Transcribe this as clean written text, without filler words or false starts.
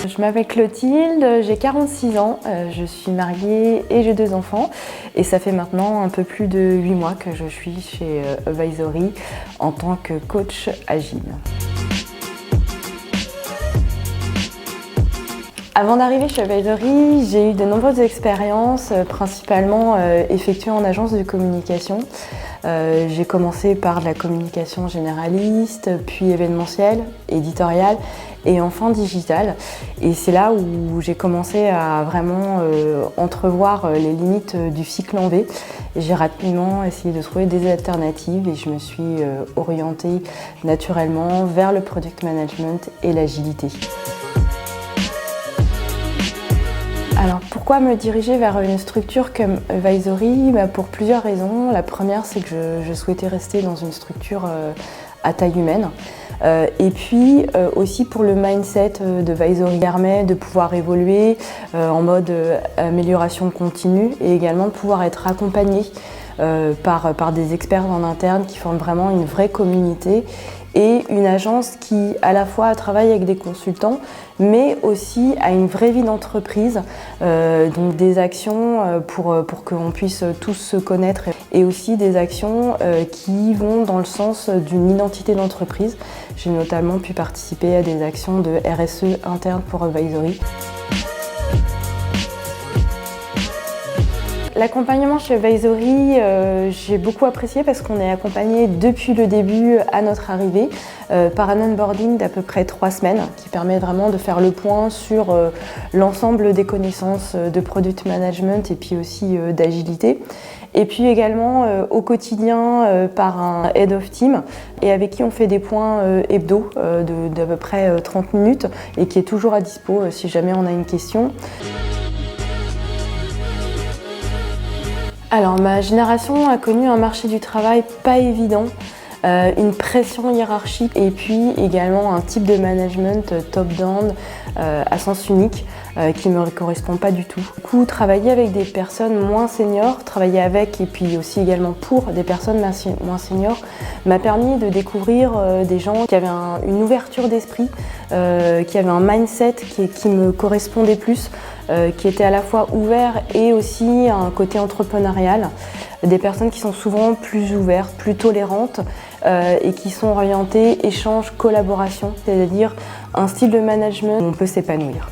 Je m'appelle Clotilde, j'ai 46 ans, je suis mariée et j'ai 2 enfants. Et ça fait maintenant un peu plus de 8 mois que je suis chez Advisory en tant que coach agile. Avant d'arriver chez Advisory, j'ai eu de nombreuses expériences, principalement effectuées en agence de communication. J'ai commencé par de la communication généraliste, puis événementielle, éditoriale et enfin digitale. Et c'est là où j'ai commencé à vraiment entrevoir les limites du cycle en V. J'ai rapidement essayé de trouver des alternatives et je me suis orientée naturellement vers le product management et l'agilité. Alors pourquoi me diriger vers une structure comme Advisory? Pour plusieurs raisons. La première, c'est que je souhaitais rester dans une structure à taille humaine. Et puis aussi pour le mindset d'Advisory permet de pouvoir évoluer en mode amélioration continue et également de pouvoir être accompagné par des experts en interne qui forment vraiment une vraie communauté et une agence qui à la fois travaille avec des consultants mais aussi a une vraie vie d'entreprise, donc des actions pour qu'on puisse tous se connaître et aussi des actions qui vont dans le sens d'une identité d'entreprise. J'ai notamment pu participer à des actions de RSE interne pour Advisory. L'accompagnement chez Advisory, j'ai beaucoup apprécié parce qu'on est accompagné depuis le début à notre arrivée par un onboarding d'à peu près 3 semaines qui permet vraiment de faire le point sur l'ensemble des connaissances de product management et puis aussi d'agilité. Et puis également au quotidien par un head of team et avec qui on fait des points hebdo d'à peu près 30 minutes et qui est toujours à dispo si jamais on a une question. Alors ma génération a connu un marché du travail pas évident, une pression hiérarchique et puis également un type de management top-down à sens unique qui ne me correspond pas du tout. Du coup, travailler avec des personnes moins seniors, travailler avec et puis aussi également pour des personnes moins seniors m'a permis de découvrir des gens qui avaient une ouverture d'esprit, qui avaient un mindset qui me correspondait plus, qui étaient à la fois ouverts et aussi un côté entrepreneurial. Des personnes qui sont souvent plus ouvertes, plus tolérantes et qui sont orientées échange, collaboration, c'est-à-dire un style de management où on peut s'épanouir.